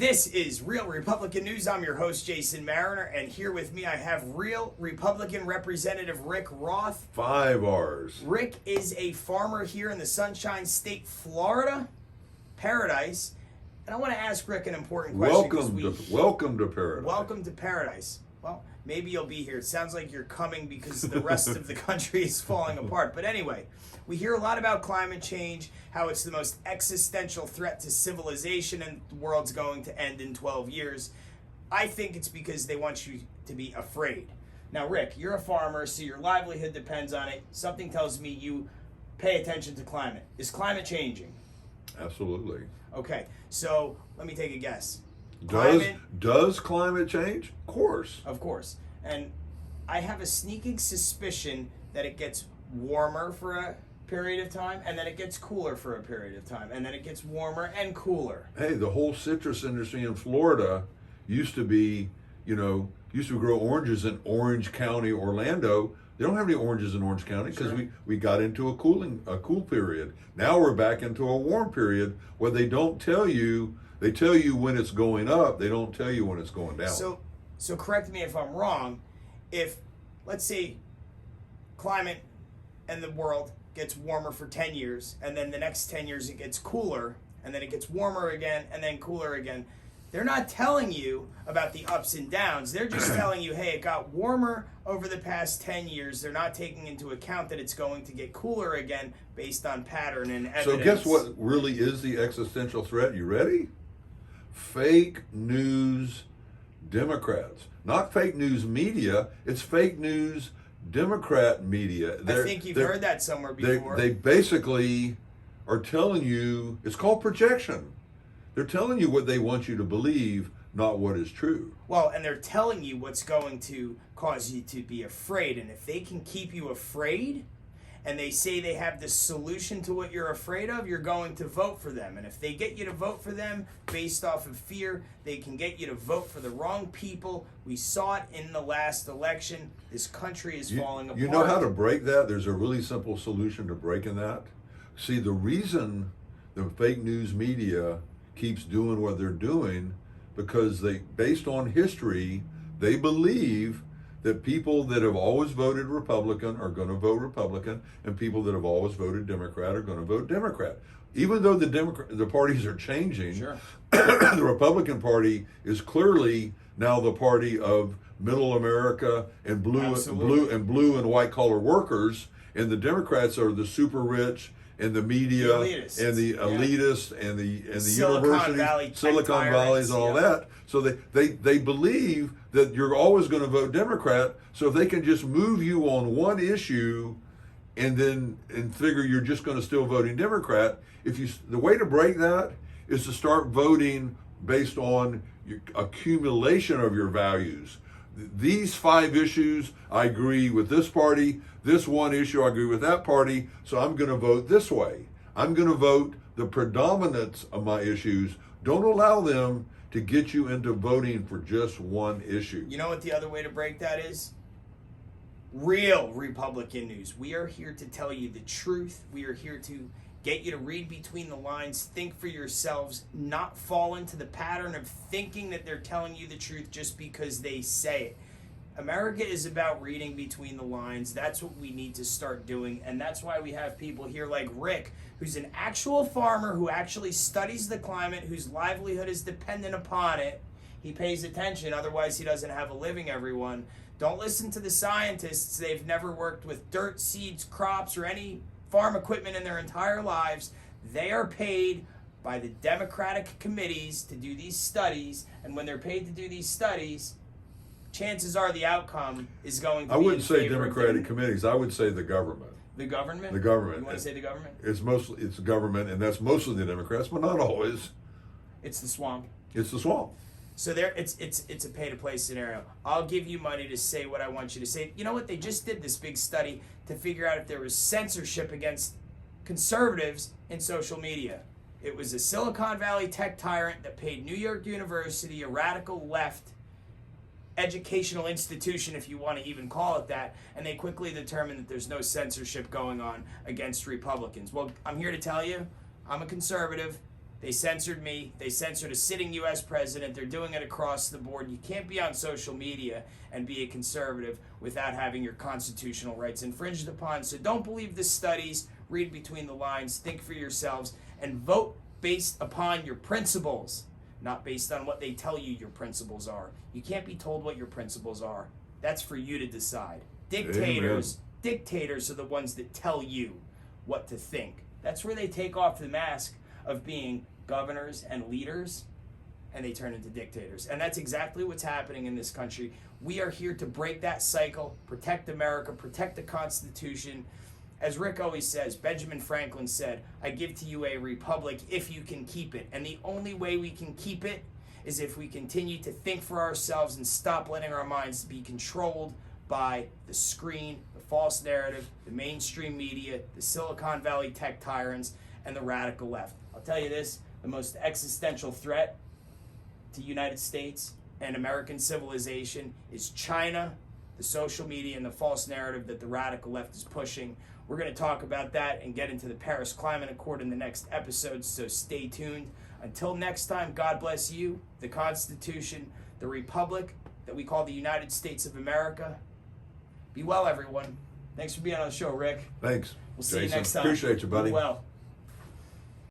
This is Real Republican News. I'm your host, Jason Mariner, and here with me I have Real Republican Representative Rick Roth. 5 R's. Rick is a farmer here in the Sunshine State, Florida, Paradise. And I want to ask Rick an important question. Welcome to Paradise. Welcome to Paradise. Well, maybe you'll be here. It sounds like you're coming because the rest of the country is falling apart. But anyway, we hear a lot about climate change, how it's the most existential threat to civilization and the world's going to end in 12 years. I think it's because they want you to be afraid. Now, Rick, you're a farmer, so your livelihood depends on it. Something tells me you pay attention to climate. Is climate changing? Absolutely. Okay, so let me take a guess. Does climate change? Of course. Of course. And I have a sneaking suspicion that it gets warmer for a period of time, and then it gets cooler for a period of time, and then it gets warmer and cooler. Hey, the whole citrus industry in Florida used to grow oranges in Orange County, Orlando. They don't have any oranges in Orange County because we got into a cool period. Now we're back into a warm period where they don't tell you. They tell you when it's going up. They don't tell you when it's going down. So correct me if I'm wrong. If, let's say, climate and the world gets warmer for 10 years, and then the next 10 years it gets cooler, and then it gets warmer again, and then cooler again, they're not telling you about the ups and downs. They're just telling you, hey, it got warmer over the past 10 years. They're not taking into account that it's going to get cooler again based on pattern and evidence. So guess what really is the existential threat? You ready? Fake news Democrats. Not fake news media, it's fake news Democrat media. I think you've heard that somewhere before. They basically are telling you, it's called projection. They're telling you what they want you to believe, not what is true. Well, and they're telling you what's going to cause you to be afraid. And if they can keep you afraid, and they say they have the solution to what you're afraid of, you're going to vote for them. And if they get you to vote for them based off of fear, they can get you to vote for the wrong people. We saw it in the last election. This country is falling apart. You know how to break that? There's a really simple solution to breaking that. See, the reason the fake news media keeps doing what they're doing, because based on history, they believe that people that have always voted Republican are going to vote Republican, and people that have always voted Democrat are going to vote Democrat. Even though the parties are changing, Sure. The Republican Party is clearly now the party of middle America and blue and white collar workers, and the Democrats are the super rich and the media and the elitists and the universities, Silicon Valleys, and all that. So they believe that you're always going to vote Democrat. So if they can just move you on one issue, and figure you're just going to still voting Democrat, the way to break that is to start voting based on your accumulation of your values. These 5 issues, I agree with this party. This one issue, I agree with that party. So I'm going to vote this way. I'm going to vote the predominance of my issues. Don't allow them to get you into voting for just one issue. You know what the other way to break that is? Real Republican News. We are here to tell you the truth. We are here to get you to read between the lines, think for yourselves, not fall into the pattern of thinking that they're telling you the truth just because they say it. America is about reading between the lines. That's what we need to start doing, and that's why we have people here like Rick, who's an actual farmer who actually studies the climate, whose livelihood is dependent upon it. He pays attention, otherwise he doesn't have a living, everyone. Don't listen to the scientists. They've never worked with dirt, seeds, crops, or any farm equipment in their entire lives. They are paid by the Democratic committees to do these studies, and when they're paid to do these studies, chances are the outcome is going to be I wouldn't say Democratic committees. I would say the government. The government? The government. You want to say the government? It's government, and that's mostly the Democrats, but not always. It's the swamp. It's the swamp. So it's a pay-to-play scenario. I'll give you money to say what I want you to say. You know what? They just did this big study to figure out if there was censorship against conservatives in social media. It was a Silicon Valley tech tyrant that paid New York University, a radical left educational institution, if you want to even call it that, and they quickly determined that there's no censorship going on against Republicans. Well, I'm here to tell you, I'm a conservative. They censored me. They censored a sitting U.S. president. They're doing it across the board. You can't be on social media and be a conservative without having your constitutional rights infringed upon. So don't believe the studies. Read between the lines. Think for yourselves. And vote based upon your principles, not based on what they tell you your principles are. You can't be told what your principles are. That's for you to decide. Dictators are the ones that tell you what to think. That's where they take off the mask of being governors and leaders, and they turn into dictators. And that's exactly what's happening in this country. We are here to break that cycle, protect America, protect the Constitution. As Rick always says, Benjamin Franklin said, I give to you a republic if you can keep it. And the only way we can keep it is if we continue to think for ourselves and stop letting our minds be controlled by the screen, the false narrative, the mainstream media, the Silicon Valley tech tyrants, and the radical left. I'll tell you this, the most existential threat to the United States and American civilization is China, the social media, and the false narrative that the radical left is pushing. We're going to talk about that and get into the Paris Climate Accord in the next episode, so stay tuned. Until next time, God bless you, the Constitution, the Republic that we call the United States of America. Be well, everyone. Thanks for being on the show, Rick. Thanks. We'll see Jason. you next time. Appreciate you, buddy. Be well.